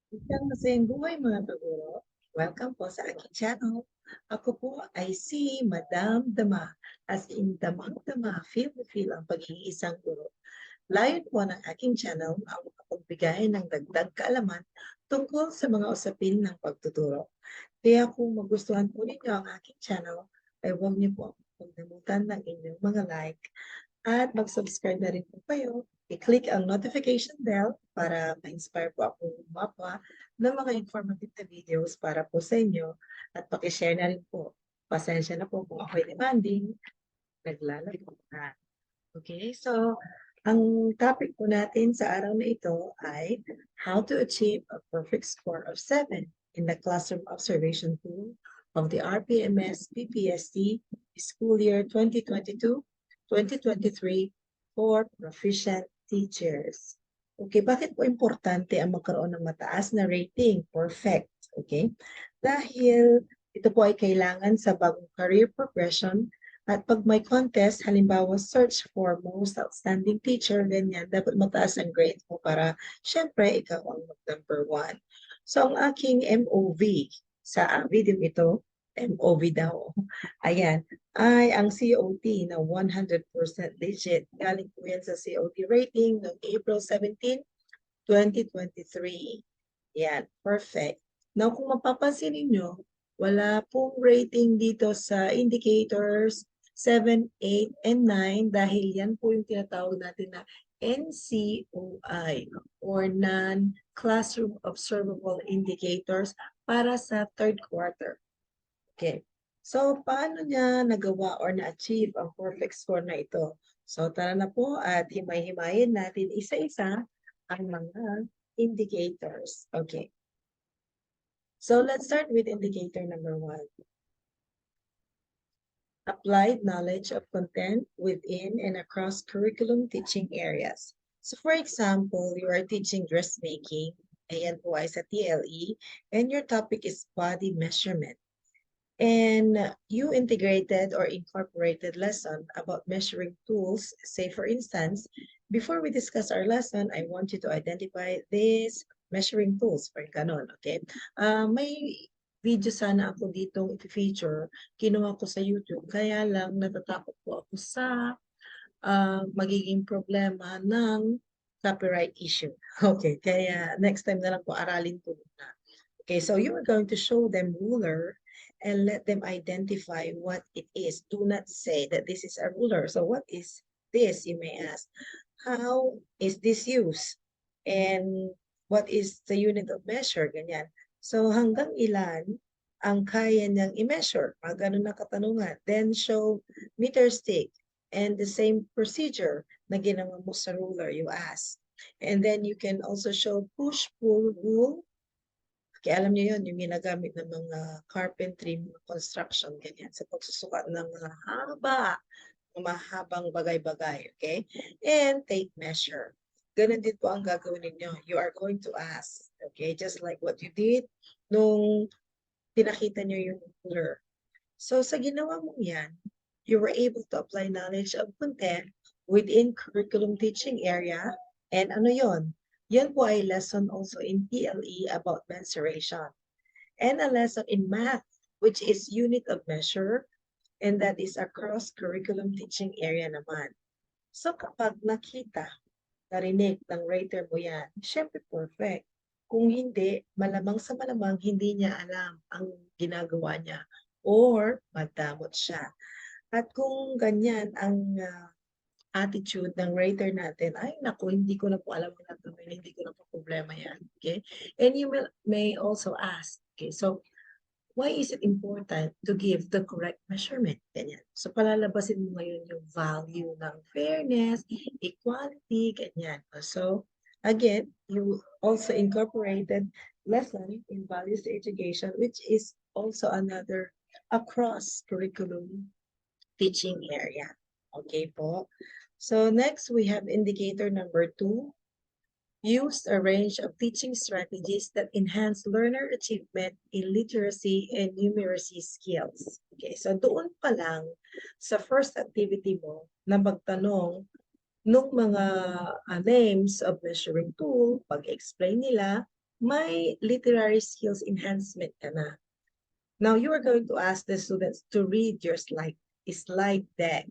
Isang masayang buhay mga kaguro. Welcome po sa aking channel. Ako po ay si Madam Dama. As in, damang-dama, feel na feel ang pagiging isang guro. Layon po ng aking channel ang makapagbigay ng dagdag kaalaman tungkol sa mga usapin ng pagtuturo. Kaya kung magustuhan po ninyo ang aking channel, ay huwag niyo po akong pagdamutan ng inyong mga like at mag-subscribe na rin po kayo. I-click ang notification bell para ma-inspire po akong gumagawa ng mga informative na videos para po sa inyo at pakishare na rin po. Pasensya na po kung ako'y demanding, naglalaro na. Okay, so ang topic po natin sa araw na ito ay how to achieve a perfect score of 7 in the classroom observation tool of the RPMS PPST school year 2022-2023 for Proficient Teachers. Okay, bakit po importante ang magkaroon ng mataas na rating? Perfect. Okay? Dahil ito po ay kailangan sa bagong career progression at pag may contest, halimbawa search for most outstanding teacher, ganyan, dapat mataas ang grade mo para syempre ikaw ang number 1. So ang aking MOV sa video ito, MOV daw, ayan, ay ang COT na 100% legit. Galing po yan sa COT rating noong April 17, 2023. Yan, perfect. Now, kung mapapansin ninyo, wala pong rating dito sa indicators 7, 8, and 9 dahil yan po yung tinatawag natin na NCOI or Non-Classroom Observable Indicators para sa third quarter. Okay. So, paano niya nagawa or na-achieve ang perfect score na ito? So, tara na po at himay-himayin natin isa-isa ang mga indicators. Okay. So, let's start with indicator number 1. Applied knowledge of content within and across curriculum teaching areas. So, for example, you are teaching dressmaking, ayan po ay sa TLE, and your topic is body measurement. And you integrated or incorporated lesson about measuring tools. Say, for instance, before we discuss our lesson, I want you to identify these measuring tools. For ganon, okay? May video sana ako ditong i-feature. Kinuha ko sa YouTube. Kaya lang natatakot po ako sa magiging problema ng copyright issue. Okay, kaya next time na lang po aralin ko na. Okay, so you are going to show them ruler and let them identify what it is. Do not say that this is a ruler. So what is this, you may ask? How is this used? And what is the unit of measure? Ganyan. So hanggang ilan ang kaya niyang i-measure? Mga ganun na katanungan. Then show meter stick and the same procedure na ginawa mo sa ruler, you ask. And then you can also show push-pull rule. Kaya alam niyo yun, yung ginagamit ng mga carpentry, mga construction, ganyan, sa pagsusukat ng mga mahabang bagay-bagay, okay? And take measure. Ganun din po ang gagawin ninyo. You are going to ask, okay? Just like what you did nung pinakita niyo yung ruler. So sa ginawa mong yan, you were able to apply knowledge of content within curriculum teaching area. And ano yon? Yan po ay lesson also in PLE about mensuration. And a lesson in math, which is unit of measure, and that is across curriculum teaching area naman. So kapag nakita, narinig ng rater mo yan, syempre perfect. Kung hindi, malamang sa malamang hindi niya alam ang ginagawa niya or madamot siya. At kung ganyan ang attitude ng rater natin, ay naku, hindi ko na po alam ang gagawin, hindi ko na po problema yan. Okay? And you may also ask, okay, so why is it important to give the correct measurement? Ganyan. So palalabasin mo ngayon yung value ng fairness, equality, ganyan. So again, you also incorporated lesson in values education, which is also another across curriculum teaching area. Okay po. So next, we have indicator number 2. Used a range of teaching strategies that enhance learner achievement in literacy and numeracy skills. Okay, so doon pa lang sa first activity mo na magtanong nung mga names of measuring tool, pag-explain nila, may literary skills enhancement ka na. Now, you are going to ask the students to read your slide deck,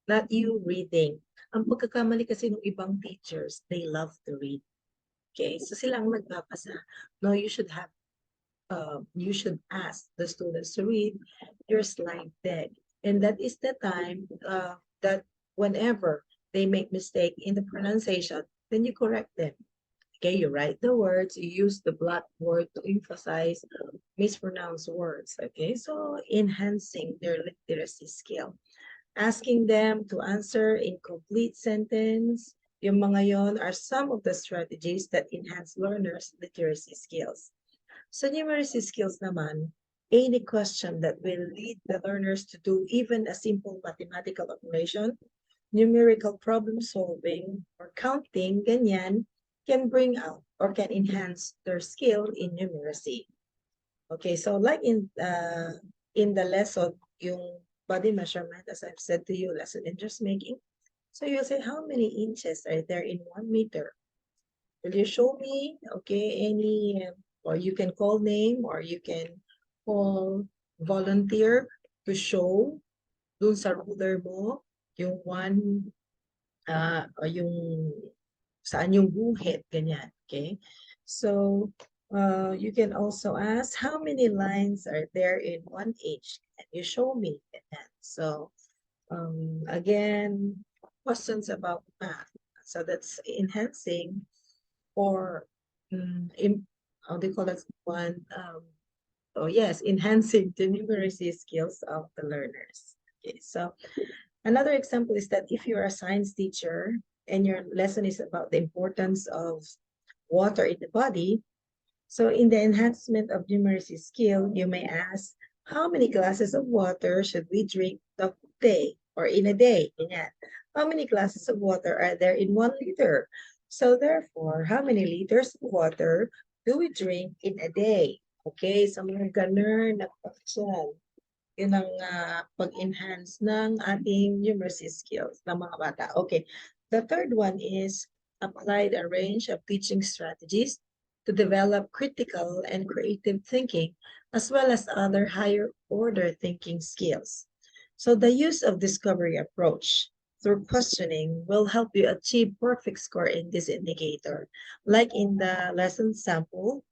not you reading. Ang pagkakamali kasi ng ibang teachers, they love to read. Okay, so sila ang nagbabasa. No, you should ask the students to read your slide deck. And that is the time that whenever they make mistake in the pronunciation, then you correct them. Okay, you write the words, you use the blackboard to emphasize mispronounced words. Okay, so enhancing their literacy skill. Asking them to answer in complete sentence, yung mga yon are some of the strategies that enhance learners' literacy skills. So numeracy skills naman, any question that will lead the learners to do even a simple mathematical operation, numerical problem solving, or counting, ganyan, can bring out or can enhance their skill in numeracy. Okay, so like in the lesson, yung body measurement, as I've said to you, lesson interest making. So you'll say, how many inches are there in 1 meter? Will you show me, okay, any, or you can call name, or you can call volunteer to show dun sa ruler mo, yung one, or yung saan yung guhit, ganyan, okay? So, you can also ask, how many lines are there in 1 inch? And you show me, ganyan. So, again, questions about math. So that's enhancing or how do you call that one? Oh yes, enhancing the numeracy skills of the learners. Okay, so another example is that if you're a science teacher and your lesson is about the importance of water in the body, so in the enhancement of numeracy skill, you may ask, how many glasses of water should we drink a day or in a day? Ganyan. How many glasses of water are there in 1 liter? So therefore, how many liters of water do we drink in a day? Okay, so mga ganun na question. Yun ang pag-enhance ng ating numeracy skills ng mga bata. Okay, the third one is applied a range of teaching strategies to develop critical and creative thinking, as well as other higher order thinking skills. So the use of discovery approach through questioning will help you achieve perfect score in this indicator. Like in the lesson sample,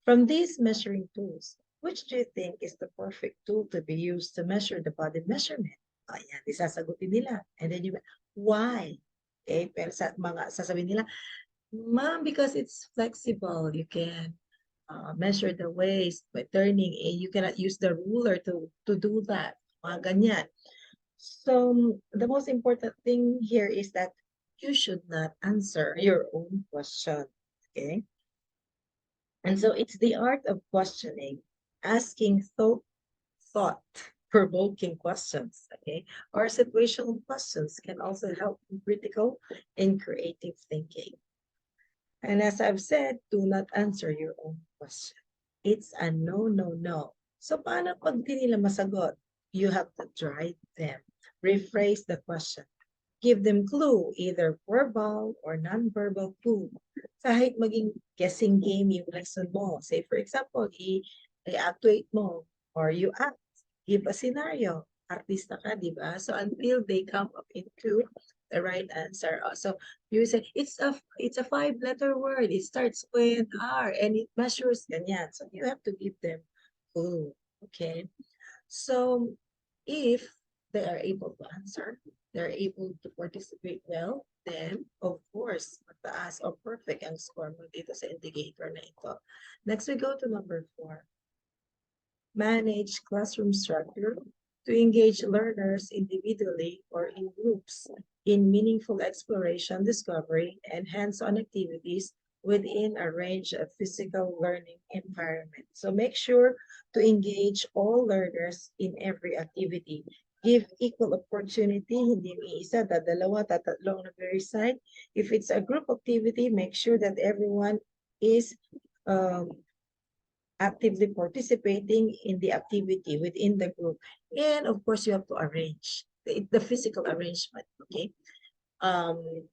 from these measuring tools, which do you think is the perfect tool to be used to measure the body measurement? Ayan, isasagutin nila. And then why? Okay, pero sa mga sasabihin nila, ma'am, because it's flexible. You can measure the waist by turning. You cannot use the ruler to do that. Mga ganyan. So the most important thing here is that you should not answer your own question. Okay? And so it's the art of questioning, asking thought-provoking questions, okay? Or situational questions can also help in critical and creative thinking. And as I've said, do not answer your own question. It's a no, no, no. So paano pag di nila masagot? You have to drive them. Rephrase the question. Give them clue, either verbal or non-verbal clue. Kahit maging guessing game yung lesson mo. Say, for example, i-actuate mo or you act, give a scenario. Artista ka, di ba? So until they come up into the right answer. So you say, it's a 5-letter word. It starts with R and it measures ganyan. So you have to give them clue. Okay? So if they are able to answer, they're able to participate well, then of course, mataas or perfect ang score mo dito sa indicator na ito. Next, we go to number 4. Manage classroom structure to engage learners individually or in groups in meaningful exploration, discovery, and hands-on activities within a range of physical learning environment. So make sure to engage all learners in every activity. Give equal opportunity, hindi may isa, dalawa, tatatlo on the very side. If it's a group activity, make sure that everyone is actively participating in the activity within the group. And of course, you have to arrange the physical arrangement, okay?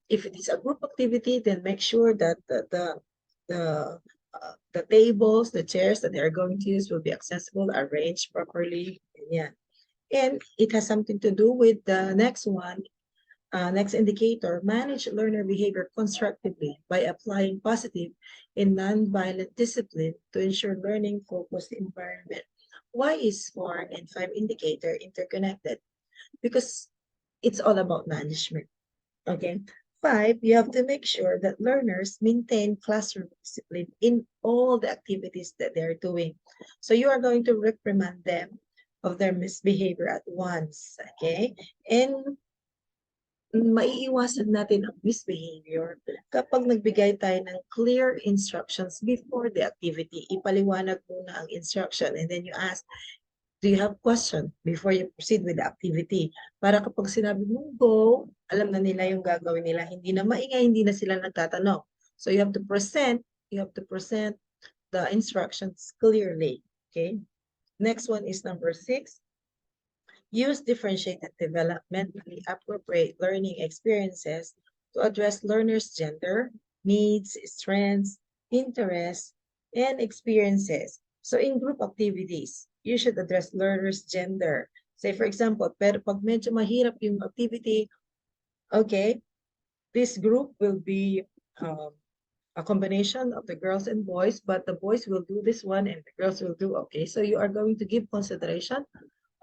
If it is a group activity, then make sure that the the tables, the chairs that they're going to use will be accessible, arranged properly. Yeah. And it has something to do with the next one, next indicator, manage learner behavior constructively by applying positive and non-violent discipline to ensure learning-focused environment. Why is 4 and 5 indicator interconnected? Because it's all about management. Okay. 5, you have to make sure that learners maintain classroom discipline in all the activities that they're doing. So you are going to reprimand them of their misbehavior at once. Okay. And maiiwasan natin ang misbehavior kapag nagbigay tayo ng clear instructions before the activity. Ipaliwanag muna ang instruction and then you ask, do you have question before you proceed with the activity? Para kapag sinabi mo go, alam na nila yung gagawin nila. Hindi na maingay, hindi na sila nagtatanong. So you have to present the instructions clearly. Okay? Next one is number 6. Use differentiated developmentally appropriate learning experiences to address learners' gender, needs, strengths, interests, and experiences. So in group activities, you should address learners' gender. Say for example, pero pag medyo mahirap yung activity, okay, this group will be a combination of the girls and boys, but the boys will do this one and the girls will do, okay. So you are going to give consideration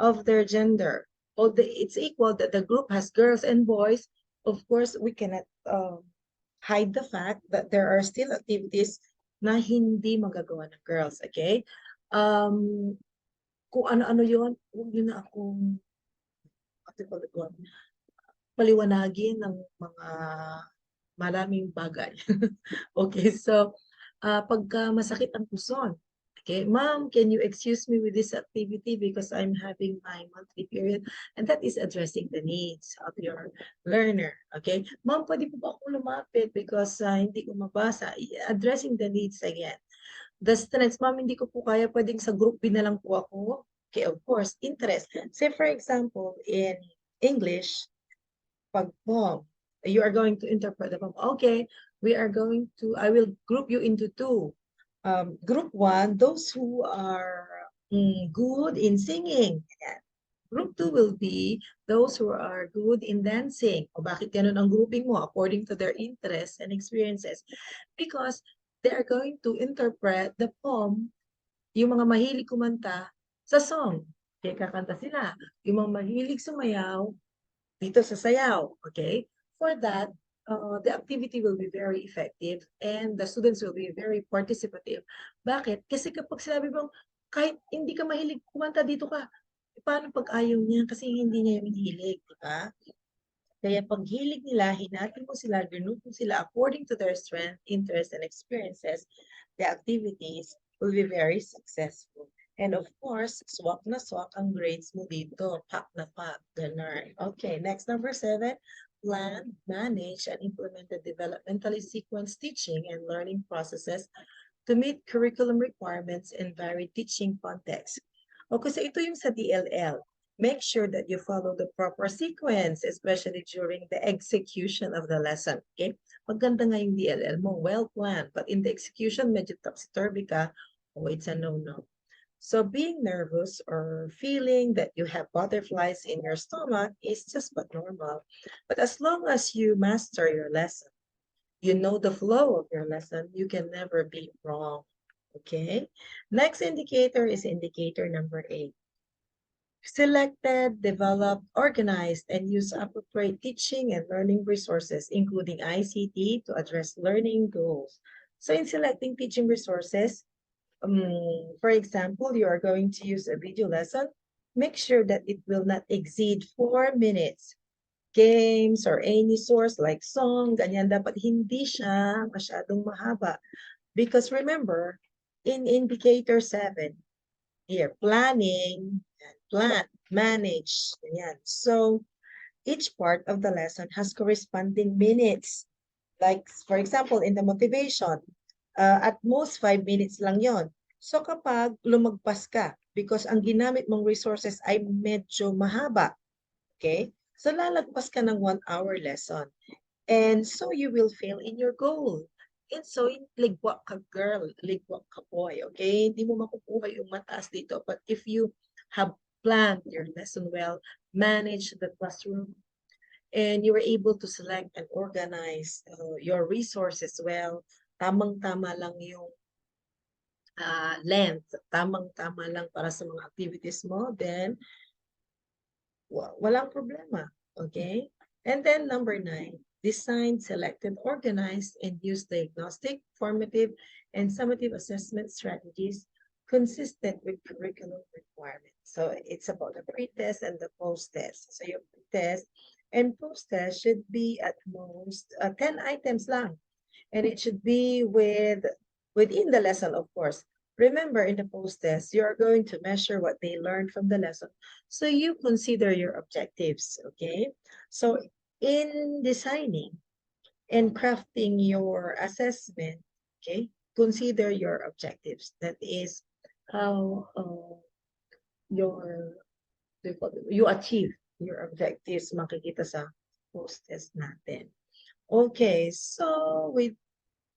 of their gender. It's equal that the group has girls and boys. Of course, we cannot hide the fact that there are still activities na hindi magagawa ng girls, okay? Kung ano-ano yun, huwag yun na akong paliwanagin ng mga maraming bagay. Okay, so pagka masakit ang puson, okay, ma'am, can you excuse me with this activity because I'm having my monthly period? And that is addressing the needs of your learner. Okay, ma'am, pwede po ba akong lumapit because hindi ko mabasa? Addressing the needs again. The strengths, ma'am, hindi ko po kaya, pwedeng sa group B na lang po ako. Okay, of course, interest. Say for example, in English, pag poem, you are going to interpret the poem. Okay, I will group you into 2. Group 1, those who are good in singing. Group 2 will be those who are good in dancing. O bakit ganun ang grouping mo? According to their interests and experiences. Because they are going to interpret the poem, yung mga mahilig kumanta, sa song. Kaya kakanta sila. Yung mga mahilig sumayaw, dito sa sayaw, okay? For that, the activity will be very effective and the students will be very participative. Bakit? Kasi kapag sinabi mo, kahit hindi ka mahilig kumanta, dito ka. Paano pag ayaw niya? Kasi hindi niya yung hilig, di ba? Kaya pag hilig nila, hinati mo sila, group mo sila according to their strength, interests, and experiences, the activities will be very successful. And of course, swak na swak ang grades mo dito. Pak na pak. Ganun. Okay, next number 7. Plan, manage, and implement the developmentally sequenced teaching and learning processes to meet curriculum requirements and varied teaching contexts. Okay, so ito yung sa DLL. Make sure that you follow the proper sequence, especially during the execution of the lesson. Okay? Maganda nga yung DLL mo, well planned. But in the execution, medyo topsy-turvy ka, oh, it's a no-no. So being nervous or feeling that you have butterflies in your stomach is just but normal. But as long as you master your lesson, you know the flow of your lesson, you can never be wrong. Okay? Next indicator is indicator number 8. Selected, developed, organized, and use appropriate teaching and learning resources, including ICT, to address learning goals. So in selecting teaching resources, for example, you are going to use a video lesson, make sure that it will not exceed 4 minutes. Games or any source like song, ganyan, dapat hindi siya masyadong mahaba. Because remember, in indicator 7, here, planning, plan, manage, ganyan. So, each part of the lesson has corresponding minutes. Like, for example, in the motivation, at most 5 minutes lang yon. So kapag lumagpas ka, because ang ginamit mong resources ay medyo mahaba, okay? So lalagpas ka ng 1 hour lesson. And so you will fail in your goal. And so, ligwa ka girl, ligwa ka boy, okay? Hindi mo makukuha yung mataas dito. But if you have planned your lesson well, manage the classroom, and you were able to select and organize your resources well, tamang-tama lang yung length, tamang-tama lang para sa mga activities mo, then walang problema. Okay? And then number 9, design, selected, organized, and use diagnostic, formative, and summative assessment strategies consistent with curriculum requirements. So it's about the pre-test and the post-test. So your pre-test and post-test should be at most 10 items lang. And it should be within the lesson, of course. Remember, in the post-test, you are going to measure what they learned from the lesson. So you consider your objectives, okay? So in designing and crafting your assessment, okay, consider your objectives. That is how you achieve your objectives makikita sa post-test natin. Okay, so with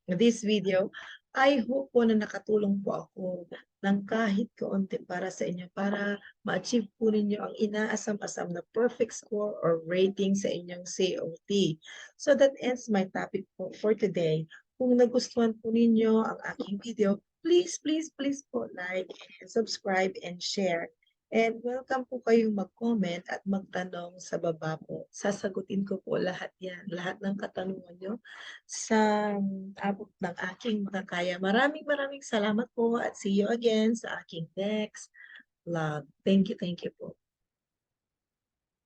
this video, I hope po na nakatulong po ako ng kahit kaunti para sa inyo para ma-achieve po ninyo ang inaasam-asam na perfect score or rating sa inyong COT. So that ends my topic po for today. Kung nagustuhan po ninyo ang aking video, please, please, please po like and subscribe and share. And welcome po kayong mag-comment at magtanong sa baba po. Sasagutin ko po lahat yan, lahat ng katanungan nyo sa abot ng aking makakaya. Maraming salamat po at see you again sa aking next vlog. Thank you po.